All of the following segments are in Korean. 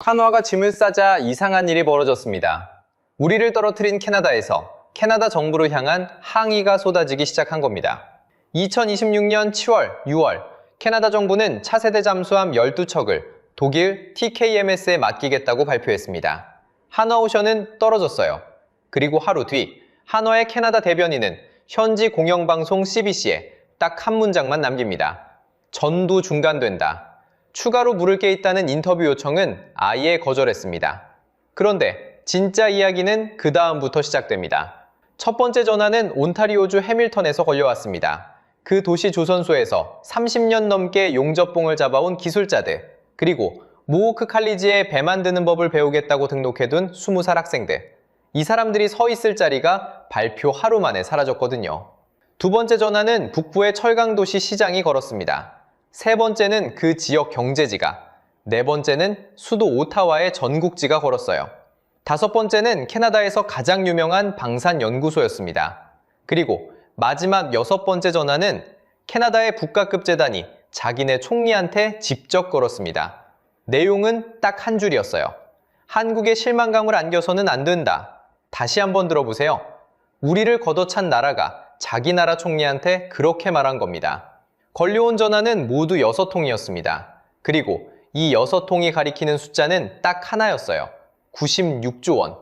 한화가 짐을 싸자 이상한 일이 벌어졌습니다. 우리를 떨어뜨린 캐나다에서 캐나다 정부를 향한 항의가 쏟아지기 시작한 겁니다. 2026년 7월, 6월 캐나다 정부는 차세대 잠수함 12척을 독일 TKMS에 맡기겠다고 발표했습니다. 한화오션은 떨어졌어요. 그리고 하루 뒤 한화의 캐나다 대변인은 현지 공영방송 CBC에 딱 한 문장만 남깁니다. 전부 중단된다. 추가로 물을 게 있다는 인터뷰 요청은 아예 거절했습니다. 그런데 진짜 이야기는 그 다음부터 시작됩니다. 첫 번째 전화는 온타리오주 해밀턴에서 걸려왔습니다. 그 도시 조선소에서 30년 넘게 용접봉을 잡아온 기술자들, 그리고 모호크 칼리지에 배 만드는 법을 배우겠다고 등록해둔 20살 학생들. 이 사람들이 서 있을 자리가 발표 하루 만에 사라졌거든요. 두 번째 전화는 북부의 철강도시 시장이 걸었습니다. 세 번째는 그 지역 경제지가, 네 번째는 수도 오타와의 전국지가 걸었어요. 다섯 번째는 캐나다에서 가장 유명한 방산연구소였습니다. 그리고 마지막 여섯 번째 전화는 캐나다의 국가급 재단이 자기네 총리한테 직접 걸었습니다. 내용은 딱 한 줄이었어요. 한국에 실망감을 안겨서는 안 된다. 다시 한번 들어보세요. 우리를 걷어찬 나라가 자기 나라 총리한테 그렇게 말한 겁니다. 걸려온 전화는 모두 6통이었습니다. 그리고 이 6통이 가리키는 숫자는 딱 하나였어요. 96조 원.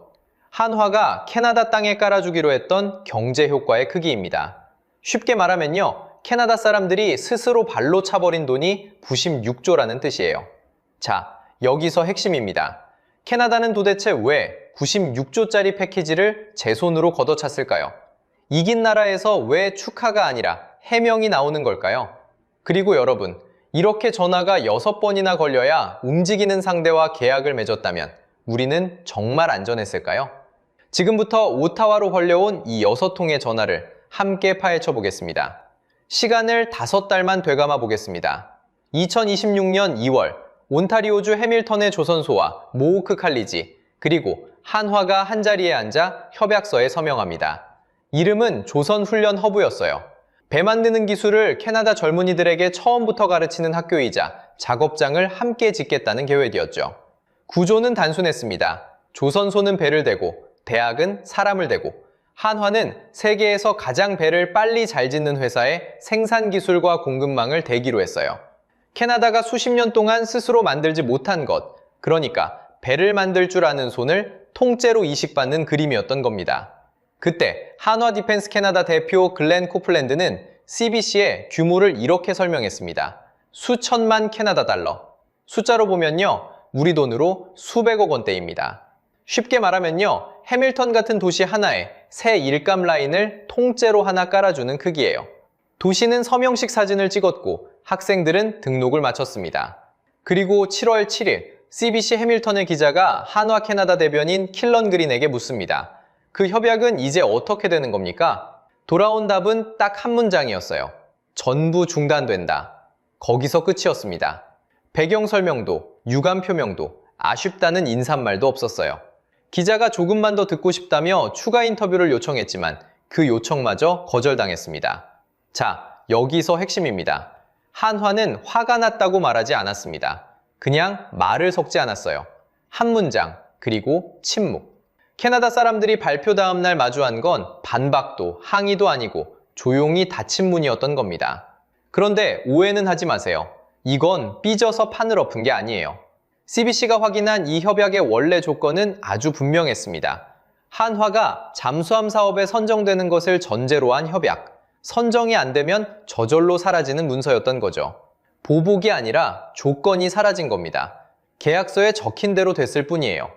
한화가 캐나다 땅에 깔아주기로 했던 경제 효과의 크기입니다. 쉽게 말하면요, 캐나다 사람들이 스스로 발로 차버린 돈이 96조라는 뜻이에요. 자, 여기서 핵심입니다. 캐나다는 도대체 왜 96조짜리 패키지를 제 손으로 걷어찼을까요? 이긴 나라에서 왜 축하가 아니라 해명이 나오는 걸까요? 그리고 여러분, 이렇게 전화가 6번이나 걸려야 움직이는 상대와 계약을 맺었다면 우리는 정말 안전했을까요? 지금부터 오타와로 걸려온 이 6통의 전화를 함께 파헤쳐 보겠습니다. 시간을 5달만 되감아 보겠습니다. 2026년 2월, 온타리오주 해밀턴의 조선소와 모호크 칼리지, 그리고 한화가 한자리에 앉아 협약서에 서명합니다. 이름은 조선훈련 허브였어요. 배 만드는 기술을 캐나다 젊은이들에게 처음부터 가르치는 학교이자 작업장을 함께 짓겠다는 계획이었죠. 구조는 단순했습니다. 조선소는 배를 대고, 대학은 사람을 대고, 한화는 세계에서 가장 배를 빨리 잘 짓는 회사에 생산 기술과 공급망을 대기로 했어요. 캐나다가 수십 년 동안 스스로 만들지 못한 것, 그러니까 배를 만들 줄 아는 손을 통째로 이식받는 그림이었던 겁니다. 그때 한화 디펜스 캐나다 대표 글렌 코플랜드는 CBC에 규모를 이렇게 설명했습니다. 수천만 캐나다 달러. 숫자로 보면요, 우리 돈으로 수백억 원대입니다. 쉽게 말하면요, 해밀턴 같은 도시 하나에 새 일감 라인을 통째로 하나 깔아주는 크기예요. 도시는 서명식 사진을 찍었고 학생들은 등록을 마쳤습니다. 그리고 7월 7일 CBC 해밀턴의 기자가 한화 캐나다 대변인 킬런 그린에게 묻습니다. 그 협약은 이제 어떻게 되는 겁니까? 돌아온 답은 딱 한 문장이었어요. 전부 중단된다. 거기서 끝이었습니다. 배경 설명도, 유감 표명도, 아쉽다는 인사말도 없었어요. 기자가 조금만 더 듣고 싶다며 추가 인터뷰를 요청했지만 그 요청마저 거절당했습니다. 자, 여기서 핵심입니다. 한화는 화가 났다고 말하지 않았습니다. 그냥 말을 섞지 않았어요. 한 문장, 그리고 침묵. 캐나다 사람들이 발표 다음 날 마주한 건 반박도 항의도 아니고 조용히 닫힌 문이었던 겁니다. 그런데 오해는 하지 마세요. 이건 삐져서 판을 엎은 게 아니에요. CBC가 확인한 이 협약의 원래 조건은 아주 분명했습니다. 한화가 잠수함 사업에 선정되는 것을 전제로 한 협약. 선정이 안 되면 저절로 사라지는 문서였던 거죠. 보복이 아니라 조건이 사라진 겁니다. 계약서에 적힌 대로 됐을 뿐이에요.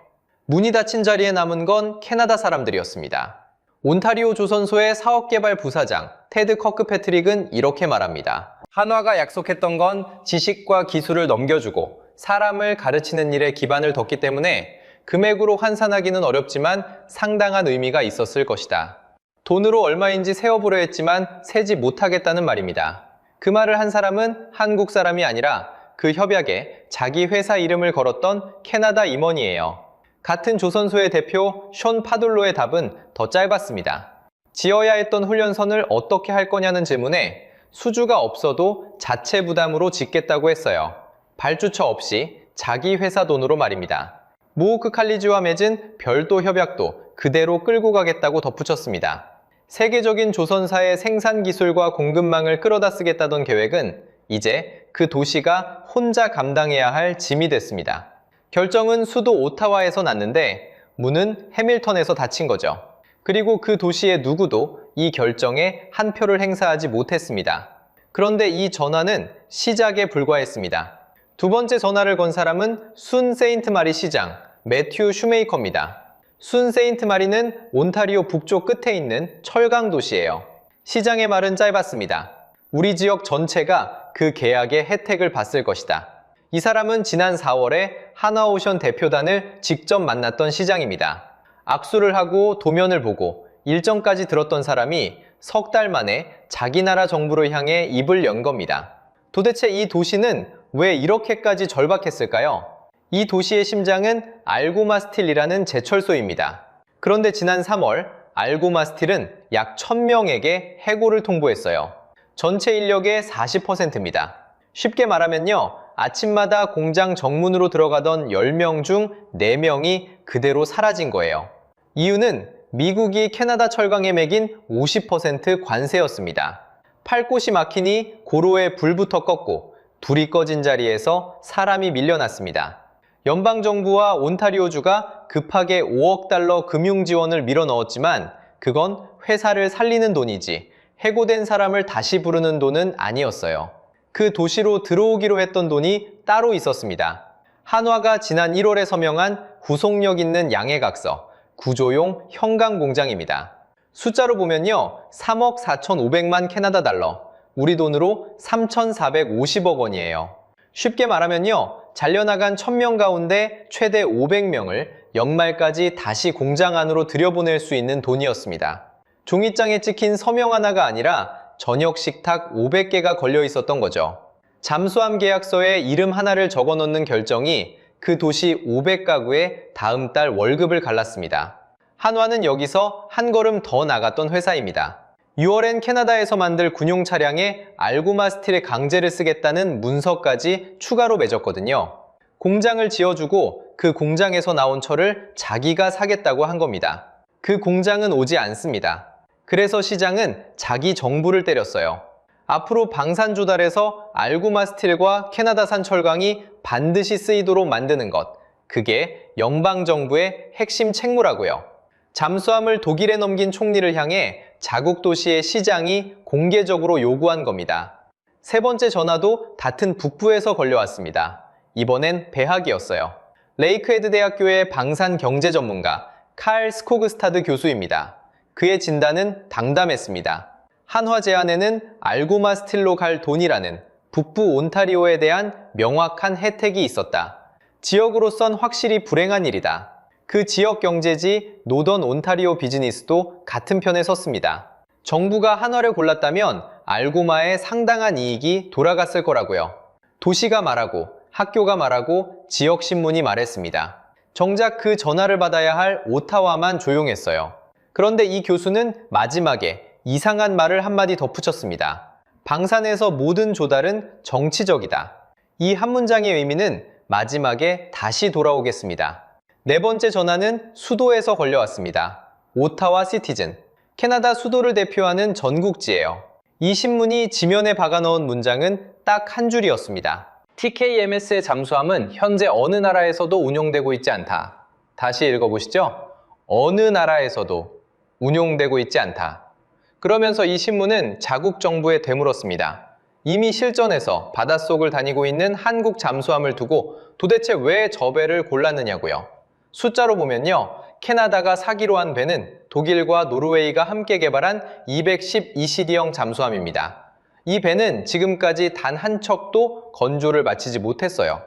문이 닫힌 자리에 남은 건 캐나다 사람들이었습니다. 온타리오 조선소의 사업개발 부사장 테드 커크패트릭은 이렇게 말합니다. 한화가 약속했던 건 지식과 기술을 넘겨주고 사람을 가르치는 일에 기반을 뒀기 때문에 금액으로 환산하기는 어렵지만 상당한 의미가 있었을 것이다. 돈으로 얼마인지 세어보려 했지만 세지 못하겠다는 말입니다. 그 말을 한 사람은 한국 사람이 아니라 그 협약에 자기 회사 이름을 걸었던 캐나다 임원이에요. 같은 조선소의 대표 션 파둘로의 답은 더 짧았습니다. 지어야 했던 훈련선을 어떻게 할 거냐는 질문에 수주가 없어도 자체 부담으로 짓겠다고 했어요. 발주처 없이 자기 회사 돈으로 말입니다. 무호크 칼리지와 맺은 별도 협약도 그대로 끌고 가겠다고 덧붙였습니다. 세계적인 조선사의 생산 기술과 공급망을 끌어다 쓰겠다던 계획은 이제 그 도시가 혼자 감당해야 할 짐이 됐습니다. 결정은 수도 오타와에서 났는데 문은 해밀턴에서 닫힌 거죠. 그리고 그 도시의 누구도 이 결정에 한 표를 행사하지 못했습니다. 그런데 이 전화는 시작에 불과했습니다. 두 번째 전화를 건 사람은 순 세인트 마리 시장, 매튜 슈메이커입니다. 순 세인트 마리는 온타리오 북쪽 끝에 있는 철강 도시예요. 시장의 말은 짧았습니다. 우리 지역 전체가 그 계약의 혜택을 봤을 것이다. 이 사람은 지난 4월에 하나오션 대표단을 직접 만났던 시장입니다. 악수를 하고 도면을 보고 일정까지 들었던 사람이 석 달 만에 자기 나라 정부를 향해 입을 연 겁니다. 도대체 이 도시는 왜 이렇게까지 절박했을까요? 이 도시의 심장은 알고마스틸이라는 제철소입니다. 그런데 지난 3월 알고마스틸은 약 1000명에게 해고를 통보했어요. 전체 인력의 40%입니다. 쉽게 말하면요, 아침마다 공장 정문으로 들어가던 10명 중 4명이 그대로 사라진 거예요. 이유는 미국이 캐나다 철강에 매긴 50% 관세였습니다. 팔 곳이 막히니 고로에 불부터 껐고 불이 꺼진 자리에서 사람이 밀려났습니다. 연방정부와 온타리오주가 급하게 5억 달러 금융 지원을 밀어넣었지만 그건 회사를 살리는 돈이지 해고된 사람을 다시 부르는 돈은 아니었어요. 그 도시로 들어오기로 했던 돈이 따로 있었습니다. 한화가 지난 1월에 서명한 구속력 있는 양해각서, 구조용 형강 공장입니다. 숫자로 보면요, 3억 4,500만 캐나다 달러, 우리 돈으로 3,450억 원이에요. 쉽게 말하면요, 잘려나간 1000명 가운데 최대 500명을 연말까지 다시 공장 안으로 들여보낼 수 있는 돈이었습니다. 종이장에 찍힌 서명 하나가 아니라 저녁 식탁 500개가 걸려 있었던 거죠. 잠수함 계약서에 이름 하나를 적어 넣는 결정이 그 도시 500가구에 다음 달 월급을 갈랐습니다. 한화는 여기서 한 걸음 더 나갔던 회사입니다. 6월엔 캐나다에서 만들 군용 차량에 알고마스틸의 강제를 쓰겠다는 문서까지 추가로 맺었거든요. 공장을 지어주고 그 공장에서 나온 철을 자기가 사겠다고 한 겁니다. 그 공장은 오지 않습니다. 그래서 시장은 자기 정부를 때렸어요. 앞으로 방산 조달에서 알고마스틸과 캐나다산 철강이 반드시 쓰이도록 만드는 것, 그게 연방정부의 핵심 책무라고요. 잠수함을 독일에 넘긴 총리를 향해 자국 도시의 시장이 공개적으로 요구한 겁니다. 세 번째 전화도 같은 북부에서 걸려왔습니다. 이번엔 배학이었어요. 레이크헤드 대학교의 방산 경제 전문가 칼 스코그스타드 교수입니다. 그의 진단은 당담했습니다. 한화 제안에는 알고마스틸로 갈 돈이라는 북부 온타리오에 대한 명확한 혜택이 있었다. 지역으로선 확실히 불행한 일이다. 그 지역 경제지 노던 온타리오 비즈니스도 같은 편에 섰습니다. 정부가 한화를 골랐다면 알고마에 상당한 이익이 돌아갔을 거라고요. 도시가 말하고 학교가 말하고 지역신문이 말했습니다. 정작 그 전화를 받아야 할 오타와만 조용했어요. 그런데 이 교수는 마지막에 이상한 말을 한마디 덧붙였습니다. 방산에서 모든 조달은 정치적이다. 이 한 문장의 의미는 마지막에 다시 돌아오겠습니다. 네 번째 전화는 수도에서 걸려왔습니다. 오타와 시티즌, 캐나다 수도를 대표하는 전국지예요. 이 신문이 지면에 박아넣은 문장은 딱 한 줄이었습니다. TKMS의 잠수함은 현재 어느 나라에서도 운용되고 있지 않다. 다시 읽어보시죠. 어느 나라에서도 운용되고 있지 않다. 그러면서 이 신문은 자국 정부에 되물었습니다. 이미 실전에서 바닷속을 다니고 있는 한국 잠수함을 두고 도대체 왜 저 배를 골랐느냐고요. 숫자로 보면요, 캐나다가 사기로 한 배는 독일과 노르웨이가 함께 개발한 212CD형 잠수함입니다. 이 배는 지금까지 단 한 척도 건조를 마치지 못했어요.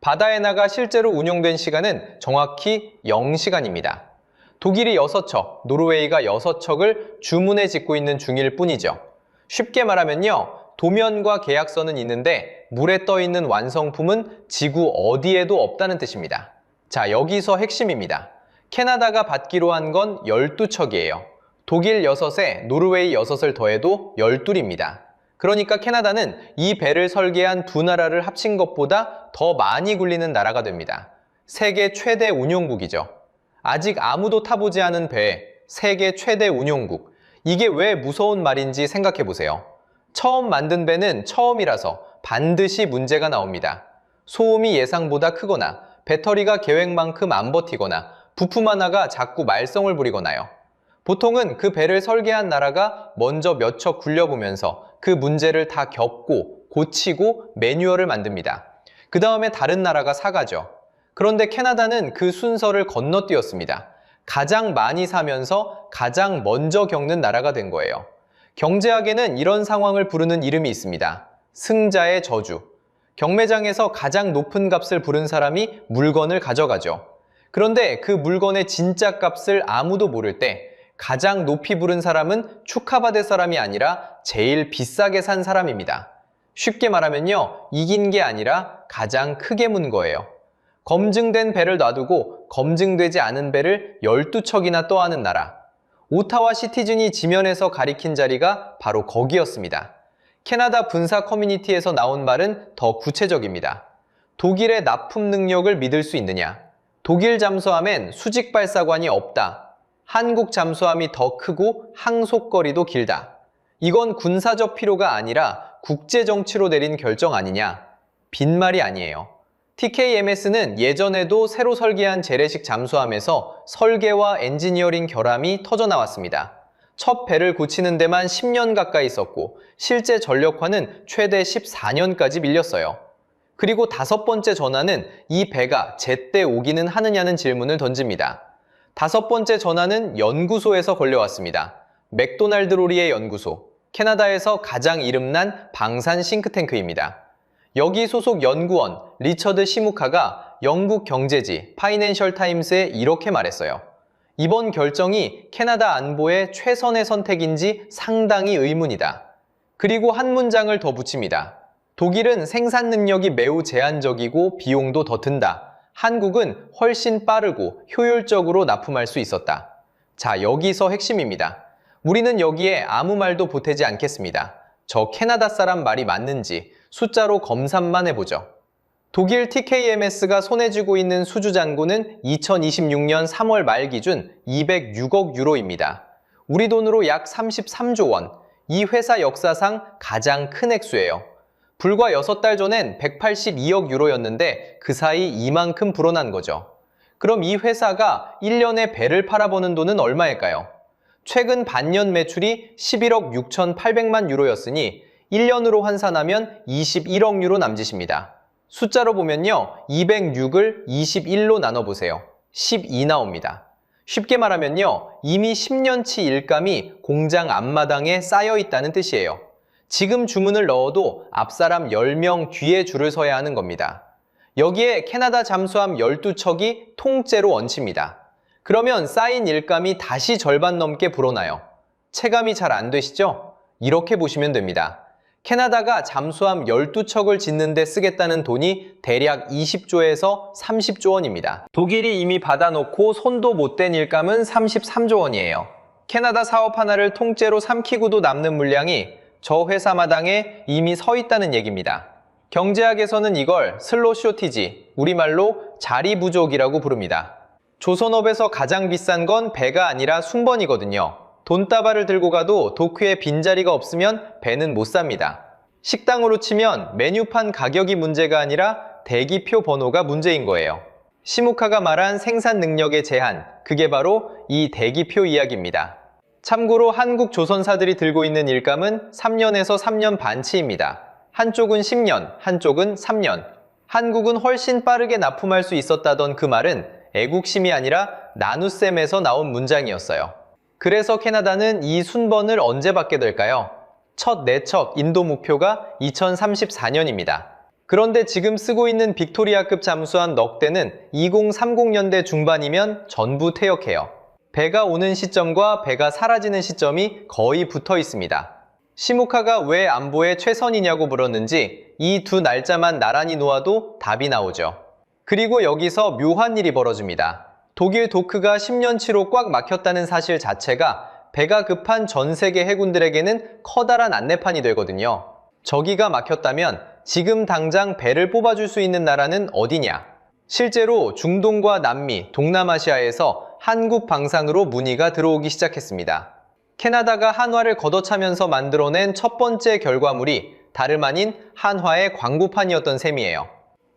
바다에 나가 실제로 운용된 시간은 정확히 0시간입니다. 독일이 6척, 노르웨이가 6척을 주문에 짓고 있는 중일 뿐이죠. 쉽게 말하면요, 도면과 계약서는 있는데 물에 떠 있는 완성품은 지구 어디에도 없다는 뜻입니다. 자, 여기서 핵심입니다. 캐나다가 받기로 한 건 12척이에요. 독일 6에 노르웨이 6을 더해도 12입니다. 그러니까 캐나다는 이 배를 설계한 두 나라를 합친 것보다 더 많이 굴리는 나라가 됩니다. 세계 최대 운용국이죠. 아직 아무도 타보지 않은 배, 세계 최대 운용국. 이게 왜 무서운 말인지 생각해 보세요. 처음 만든 배는 처음이라서 반드시 문제가 나옵니다. 소음이 예상보다 크거나 배터리가 계획만큼 안 버티거나 부품 하나가 자꾸 말썽을 부리거나요. 보통은 그 배를 설계한 나라가 먼저 몇 척 굴려보면서 그 문제를 다 겪고 고치고 매뉴얼을 만듭니다. 그 다음에 다른 나라가 사가죠. 그런데 캐나다는 그 순서를 건너뛰었습니다. 가장 많이 사면서 가장 먼저 겪는 나라가 된 거예요. 경제학에는 이런 상황을 부르는 이름이 있습니다. 승자의 저주. 경매장에서 가장 높은 값을 부른 사람이 물건을 가져가죠. 그런데 그 물건의 진짜 값을 아무도 모를 때 가장 높이 부른 사람은 축하받을 사람이 아니라 제일 비싸게 산 사람입니다. 쉽게 말하면요, 이긴 게 아니라 가장 크게 문 거예요. 검증된 배를 놔두고 검증되지 않은 배를 12척이나 떠안은 나라. 오타와 시티즌이 지면에서 가리킨 자리가 바로 거기였습니다. 캐나다 군사 커뮤니티에서 나온 말은 더 구체적입니다. 독일의 납품 능력을 믿을 수 있느냐? 독일 잠수함엔 수직 발사관이 없다. 한국 잠수함이 더 크고 항속거리도 길다. 이건 군사적 필요가 아니라 국제 정치로 내린 결정 아니냐? 빈말이 아니에요. TKMS는 예전에도 새로 설계한 재래식 잠수함에서 설계와 엔지니어링 결함이 터져나왔습니다. 첫 배를 고치는 데만 10년 가까이 썼고 실제 전력화는 최대 14년까지 밀렸어요. 그리고 5번째 전화는 이 배가 제때 오기는 하느냐는 질문을 던집니다. 5번째 전화는 연구소에서 걸려왔습니다. 맥도날드 로리의 연구소, 캐나다에서 가장 이름난 방산 싱크탱크입니다. 여기 소속 연구원 리처드 시무카가 영국 경제지 파이낸셜 타임스에 이렇게 말했어요. 이번 결정이 캐나다 안보의 최선의 선택인지 상당히 의문이다. 그리고 한 문장을 더 붙입니다. 독일은 생산 능력이 매우 제한적이고 비용도 더 든다. 한국은 훨씬 빠르고 효율적으로 납품할 수 있었다. 자, 여기서 핵심입니다. 우리는 여기에 아무 말도 보태지 않겠습니다. 저 캐나다 사람 말이 맞는지 숫자로 검산만 해보죠. 독일 TKMS가 손에 쥐고 있는 수주 잔고는 2026년 3월 말 기준 206억 유로입니다. 우리 돈으로 약 33조 원. 이 회사 역사상 가장 큰 액수예요. 불과 6달 전엔 182억 유로였는데 그 사이 이만큼 불어난 거죠. 그럼 이 회사가 1년에 배를 팔아버는 돈은 얼마일까요? 최근 반년 매출이 11억 6,800만 유로였으니 1년으로 환산하면 21억 유로 남짓입니다. 숫자로 보면요, 206을 21로 나눠보세요. 12 나옵니다. 쉽게 말하면요, 이미 10년치 일감이 공장 앞마당에 쌓여 있다는 뜻이에요. 지금 주문을 넣어도 앞사람 10명 뒤에 줄을 서야 하는 겁니다. 여기에 캐나다 잠수함 12척이 통째로 얹힙니다. 그러면 쌓인 일감이 다시 절반 넘게 불어나요. 체감이 잘 안 되시죠? 이렇게 보시면 됩니다. 캐나다가 잠수함 12척을 짓는 데 쓰겠다는 돈이 대략 20조에서 30조 원입니다. 독일이 이미 받아놓고 손도 못 댄 일감은 33조 원이에요. 캐나다 사업 하나를 통째로 삼키고도 남는 물량이 저 회사 마당에 이미 서 있다는 얘기입니다. 경제학에서는 이걸 슬롯 쇼티지, 우리말로 자리 부족이라고 부릅니다. 조선업에서 가장 비싼 건 배가 아니라 순번이거든요. 돈다발을 들고 가도 도쿄에 빈자리가 없으면 배는 못 삽니다. 식당으로 치면 메뉴판 가격이 문제가 아니라 대기표 번호가 문제인 거예요. 시무카가 말한 생산 능력의 제한, 그게 바로 이 대기표 이야기입니다. 참고로 한국 조선사들이 들고 있는 일감은 3년에서 3년 반치입니다. 한쪽은 10년, 한쪽은 3년. 한국은 훨씬 빠르게 납품할 수 있었다던 그 말은 애국심이 아니라 나눗셈에서 나온 문장이었어요. 그래서 캐나다는 이 순번을 언제 받게 될까요? 첫 내척 인도 목표가 2034년입니다. 그런데 지금 쓰고 있는 빅토리아급 잠수함 넉 대는 2030년대 중반이면 전부 퇴역해요. 배가 오는 시점과 배가 사라지는 시점이 거의 붙어 있습니다. 시무카가 왜 안보에 최선이냐고 물었는지 이 두 날짜만 나란히 놓아도 답이 나오죠. 그리고 여기서 묘한 일이 벌어집니다. 독일 도크가 10년치로 꽉 막혔다는 사실 자체가 배가 급한 전 세계 해군들에게는 커다란 안내판이 되거든요. 저기가 막혔다면 지금 당장 배를 뽑아줄 수 있는 나라는 어디냐? 실제로 중동과 남미, 동남아시아에서 한국 방산으로 문의가 들어오기 시작했습니다. 캐나다가 한화를 걷어차면서 만들어낸 첫 번째 결과물이 다름 아닌 한화의 광고판이었던 셈이에요.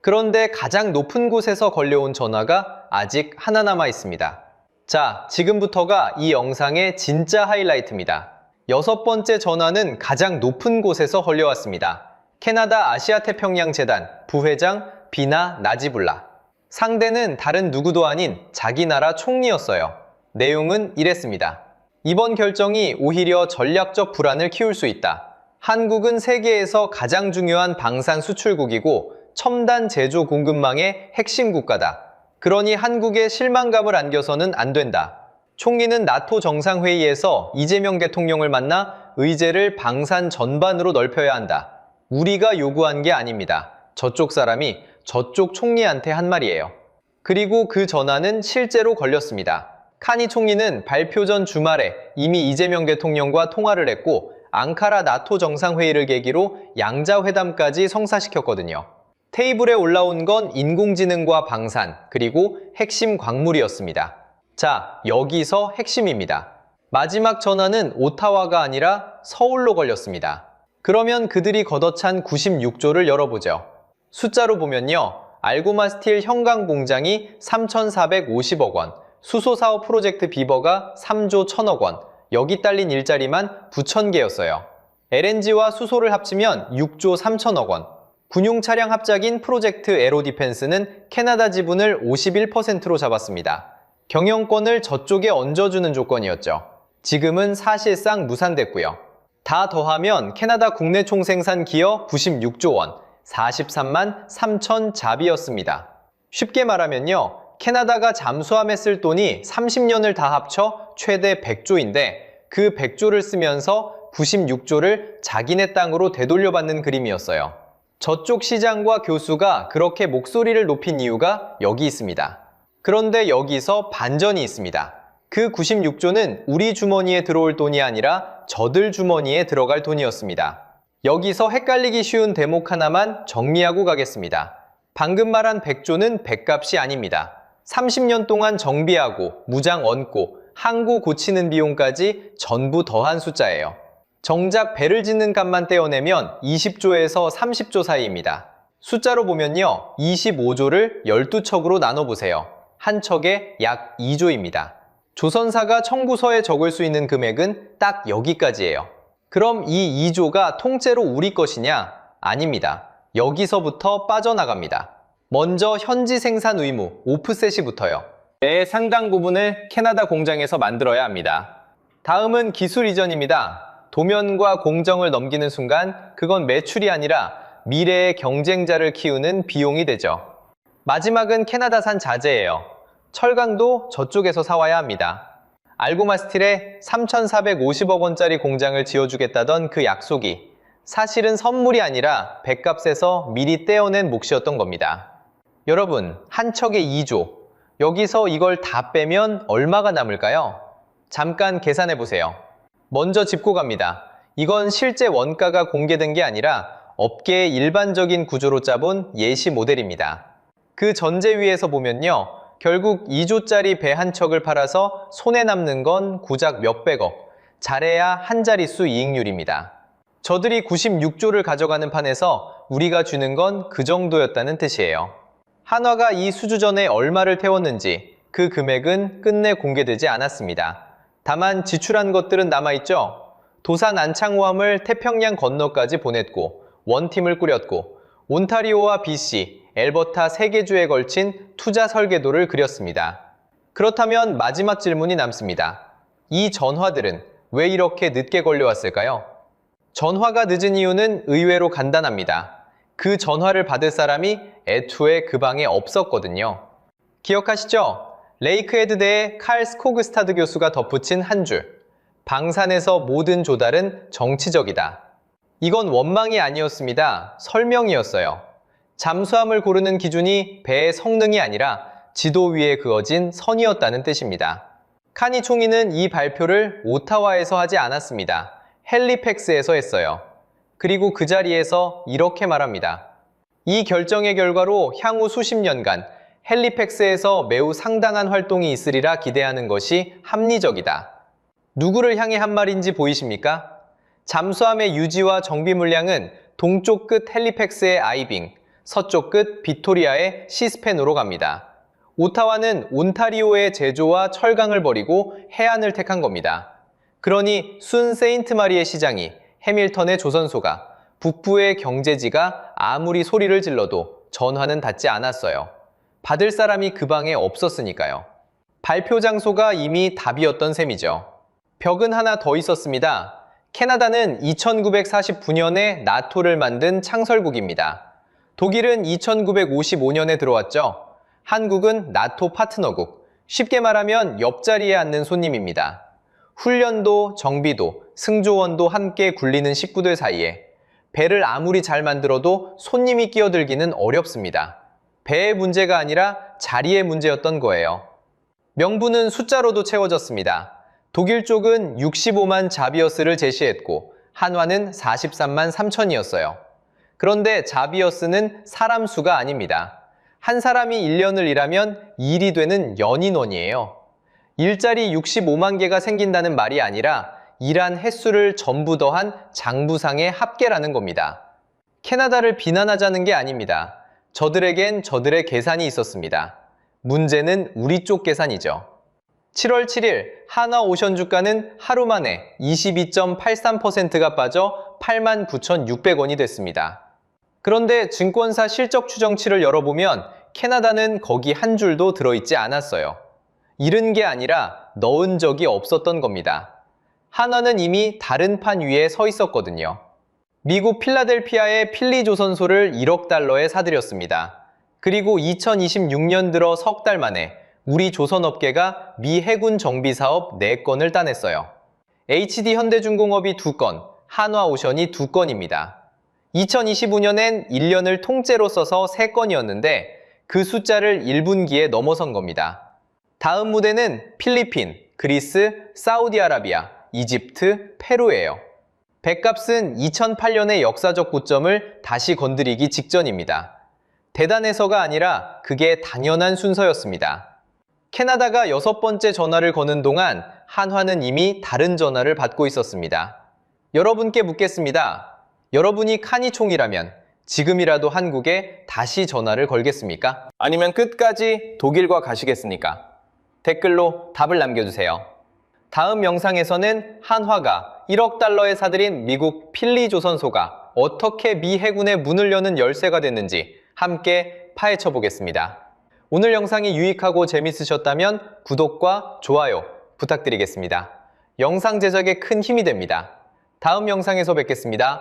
그런데 가장 높은 곳에서 걸려온 전화가 아직 하나 남아 있습니다. 자, 지금부터가 이 영상의 진짜 하이라이트입니다. 6번째 전화는 가장 높은 곳에서 걸려왔습니다. 캐나다 아시아태평양재단 부회장 비나 나지불라. 상대는 다른 누구도 아닌 자기 나라 총리였어요. 내용은 이랬습니다. 이번 결정이 오히려 전략적 불안을 키울 수 있다. 한국은 세계에서 가장 중요한 방산 수출국이고 첨단 제조 공급망의 핵심 국가다. 그러니 한국에 실망감을 안겨서는 안 된다. 총리는 나토 정상회의에서 이재명 대통령을 만나 의제를 방산 전반으로 넓혀야 한다. 우리가 요구한 게 아닙니다. 저쪽 사람이 저쪽 총리한테 한 말이에요. 그리고 그 전화는 실제로 걸렸습니다. 카니 총리는 발표 전 주말에 이미 이재명 대통령과 통화를 했고 앙카라 나토 정상회의를 계기로 양자회담까지 성사시켰거든요. 테이블에 올라온 건 인공지능과 방산, 그리고 핵심 광물이었습니다. 자, 여기서 핵심입니다. 마지막 전화는 오타와가 아니라 서울로 걸렸습니다. 그러면 그들이 걷어찬 96조를 열어보죠. 숫자로 보면요. 알고마스틸 현강 공장이 3,450억 원, 수소사업 프로젝트 비버가 3조 1,000억 원, 여기 딸린 일자리만 9,000개였어요. LNG와 수소를 합치면 6조 3,000억 원, 군용 차량 합작인 프로젝트 에로디펜스는 캐나다 지분을 51%로 잡았습니다. 경영권을 저쪽에 얹어주는 조건이었죠. 지금은 사실상 무산됐고요. 다 더하면 캐나다 국내 총생산 기여 96조 원, 43만 3천 자비였습니다. 쉽게 말하면요. 캐나다가 잠수함에 쓸 돈이 30년을 다 합쳐 최대 100조인데 그 100조를 쓰면서 96조를 자기네 땅으로 되돌려받는 그림이었어요. 저쪽 시장과 교수가 그렇게 목소리를 높인 이유가 여기 있습니다. 그런데 여기서 반전이 있습니다. 그 96조는 우리 주머니에 들어올 돈이 아니라 저들 주머니에 들어갈 돈이었습니다. 여기서 헷갈리기 쉬운 대목 하나만 정리하고 가겠습니다. 방금 말한 100조는 백값이 아닙니다. 30년 동안 정비하고 무장 얹고 항구 고치는 비용까지 전부 더한 숫자예요. 정작 배를 짓는 값만 떼어내면 20조에서 30조 사이입니다. 숫자로 보면요. 25조를 12척으로 나눠보세요. 한 척에 약 2조입니다. 조선사가 청구서에 적을 수 있는 금액은 딱 여기까지예요. 그럼 이 2조가 통째로 우리 것이냐? 아닙니다. 여기서부터 빠져나갑니다. 먼저 현지 생산 의무, 오프셋이 붙어요. 배의 상당 부분을 캐나다 공장에서 만들어야 합니다. 다음은 기술 이전입니다. 도면과 공정을 넘기는 순간 그건 매출이 아니라 미래의 경쟁자를 키우는 비용이 되죠. 마지막은 캐나다산 자재예요. 철강도 저쪽에서 사와야 합니다. 알고마스틸에 3,450억 원짜리 공장을 지어주겠다던 그 약속이 사실은 선물이 아니라 배값에서 미리 떼어낸 몫이었던 겁니다. 여러분, 한 척에 2조. 여기서 이걸 다 빼면 얼마가 남을까요? 잠깐 계산해보세요. 먼저 짚고 갑니다. 이건 실제 원가가 공개된 게 아니라 업계의 일반적인 구조로 짜본 예시 모델입니다. 그 전제 위에서 보면요. 결국 2조짜리 배 한 척을 팔아서 손에 남는 건 고작 몇백억, 잘해야 한 자릿수 이익률입니다. 저들이 96조를 가져가는 판에서 우리가 주는 건 그 정도였다는 뜻이에요. 한화가 이 수주전에 얼마를 태웠는지 그 금액은 끝내 공개되지 않았습니다. 다만 지출한 것들은 남아있죠. 도산 안창호함을 태평양 건너까지 보냈고 원팀을 꾸렸고 온타리오와 BC, 엘버타 3개 주에 걸친 투자 설계도를 그렸습니다. 그렇다면 마지막 질문이 남습니다. 이 전화들은 왜 이렇게 늦게 걸려왔을까요? 전화가 늦은 이유는 의외로 간단합니다. 그 전화를 받을 사람이 애초에 그 방에 없었거든요. 기억하시죠? 레이크헤드대의 칼 스코그스타드 교수가 덧붙인 한 줄. 방산에서 모든 조달은 정치적이다. 이건 원망이 아니었습니다. 설명이었어요. 잠수함을 고르는 기준이 배의 성능이 아니라 지도 위에 그어진 선이었다는 뜻입니다. 카니 총리는 이 발표를 오타와에서 하지 않았습니다. 헬리팩스에서 했어요. 그리고 그 자리에서 이렇게 말합니다. 이 결정의 결과로 향후 수십 년간 헬리팩스에서 매우 상당한 활동이 있으리라 기대하는 것이 합리적이다. 누구를 향해 한 말인지 보이십니까? 잠수함의 유지와 정비 물량은 동쪽 끝 헬리팩스의 아이빙, 서쪽 끝 비토리아의 시스펜으로 갑니다. 오타와는 온타리오의 제조와 철강을 버리고 해안을 택한 겁니다. 그러니 순 세인트 마리의 시장이 해밀턴의 조선소가 북부의 경제지가 아무리 소리를 질러도 전화는 닿지 않았어요. 받을 사람이 그 방에 없었으니까요. 발표 장소가 이미 답이었던 셈이죠. 벽은 하나 더 있었습니다. 캐나다는 2949년에 나토를 만든 창설국입니다. 독일은 2955년에 들어왔죠. 한국은 나토 파트너국, 쉽게 말하면 옆자리에 앉는 손님입니다. 훈련도 정비도 승조원도 함께 굴리는 식구들 사이에 배를 아무리 잘 만들어도 손님이 끼어들기는 어렵습니다. 배의 문제가 아니라 자리의 문제였던 거예요. 명분은 숫자로도 채워졌습니다. 독일 쪽은 65만 자비어스를 제시했고 한화는 43만 3천이었어요. 그런데 자비어스는 사람 수가 아닙니다. 한 사람이 1년을 일하면 일이 되는 연인원이에요. 일자리 65만 개가 생긴다는 말이 아니라 일한 횟수를 전부 더한 장부상의 합계라는 겁니다. 캐나다를 비난하자는 게 아닙니다. 저들에겐 저들의 계산이 있었습니다. 문제는 우리 쪽 계산이죠. 7월 7일 한화오션 주가는 하루 만에 22.83%가 빠져 89,600원이 됐습니다. 그런데 증권사 실적 추정치를 열어보면 캐나다는 거기 한 줄도 들어있지 않았어요. 잃은 게 아니라 넣은 적이 없었던 겁니다. 한화는 이미 다른 판 위에 서 있었거든요. 미국 필라델피아의 필리조선소를 1억 달러에 사들였습니다. 그리고 2026년 들어 석 달 만에 우리 조선업계가 미 해군 정비 사업 4건을 따냈어요. HD 현대중공업이 2건, 한화오션이 2건입니다. 2025년엔 1년을 통째로 써서 3건이었는데 그 숫자를 1분기에 넘어선 겁니다. 다음 무대는 필리핀, 그리스, 사우디아라비아, 이집트, 페루예요. 백값은 2008년의 역사적 고점을 다시 건드리기 직전입니다. 대단해서가 아니라 그게 당연한 순서였습니다. 캐나다가 6번째 전화를 거는 동안 한화는 이미 다른 전화를 받고 있었습니다. 여러분께 묻겠습니다. 여러분이 카니총이라면 지금이라도 한국에 다시 전화를 걸겠습니까? 아니면 끝까지 독일과 가시겠습니까? 댓글로 답을 남겨주세요. 다음 영상에서는 한화가 1억 달러에 사들인 미국 필리조선소가 어떻게 미 해군의 문을 여는 열쇠가 됐는지 함께 파헤쳐 보겠습니다. 오늘 영상이 유익하고 재밌으셨다면 구독과 좋아요 부탁드리겠습니다. 영상 제작에 큰 힘이 됩니다. 다음 영상에서 뵙겠습니다.